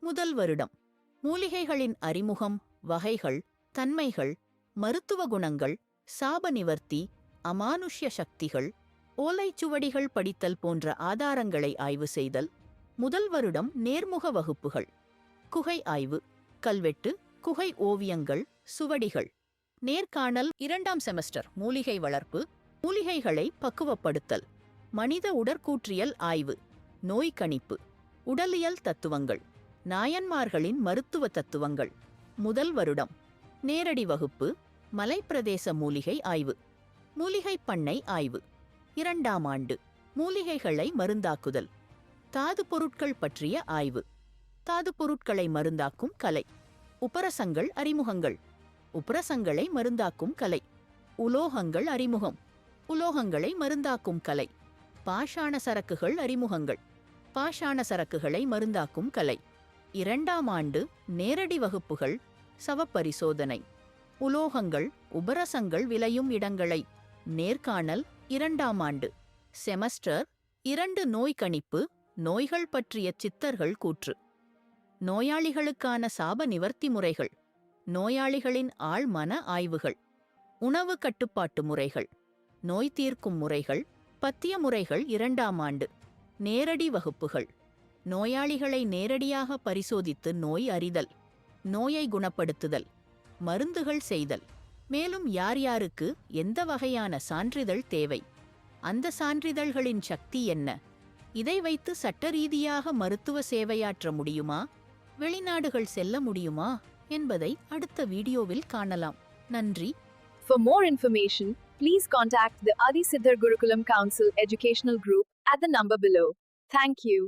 முதல் வருடம். மூலிகைகளின் அறிமுகம், வகைகள், தன்மைகள், மருத்துவ குணங்கள், சாப நிவர்த்தி, அமானுஷ்ய சக்திகள், ஓலைச்சுவடிகள் படித்தல் போன்ற ஆதாரங்களை ஆய்வு செய்தல். முதல் வருடம் நேர்முக வகுப்புகள். குகை ஆய்வு, கல்வெட்டு, குகை ஓவியங்கள், சுவடிகள். நேர்காணல். இரண்டாம் செமஸ்டர். மூலிகை வளர்ப்பு, மூலிகைகளை பக்குவப்படுத்தல், மனித உடற்கூற்றியல் ஆய்வு, நோய் கணிப்பு, உடலியல் தத்துவங்கள், நாயன்மார்களின் மருத்துவ தத்துவங்கள். முதல் வருடம். நேரடி வகுப்பு, மலைப்பிரதேச மூலிகை ஆய்வு, மூலிகை பண்ணை ஆய்வு. இரண்டாம் ஆண்டு. மூலிகைகளை மருந்தாக்குதல், தாது பொருட்கள் பற்றிய ஆய்வு, தாது பொருட்களை மருந்தாக்கும் கலை, உபரசங்கள் அறிமுகங்கள், உபரசங்களை மருந்தாக்கும் கலை, உலோகங்கள் அறிமுகம், உலோகங்களை மருந்தாக்கும் கலை, பாஷாண சரக்குகள் அறிமுகங்கள், பாஷாண சரக்குகளை மருந்தாக்கும் கலை. இரண்டாம் ஆண்டு. நேரடி வகுப்புகள், சவப்பரிசோதனை, உலோகங்கள், உபரசங்கள் விளையும் இடங்களை. நேர்காணல். இரண்டாம் ஆண்டு. செமஸ்டர் 2. நோய் கணிப்பு, நோய்கள் பற்றிய சித்தர்கள் கூற்று, நோயாளிகளுக்கான சாப நிவர்த்தி முறைகள், நோயாளிகளின் ஆழ்மன ஆய்வுகள், உணவு கட்டுப்பாட்டு முறைகள், நோய் தீர்க்கும் முறைகள், பத்திய முறைகள். இரண்டாம் ஆண்டு. நேரடி வகுப்புகள், நோயாளிகளை நேரடியாக பரிசோதித்து நோய் அறிதல், நோயை குணப்படுத்துதல், மருந்துகள் செய்தல். மேலும் யார் யாருக்கு எந்த வகையான சான்றிதழ் தேவை, அந்த சான்றிதழ்களின் சக்தி என்ன, இதை வைத்து சட்ட ரீதியாக மருத்துவ சேவையாற்ற முடியுமா, வெளிநாடுகள் செல்ல முடியுமா என்பதை அடுத்த வீடியோவில் காணலாம். நன்றி. For more information, please contact the Adi Siddhar Gurukulam Council Educational Group at the number below. Thank you.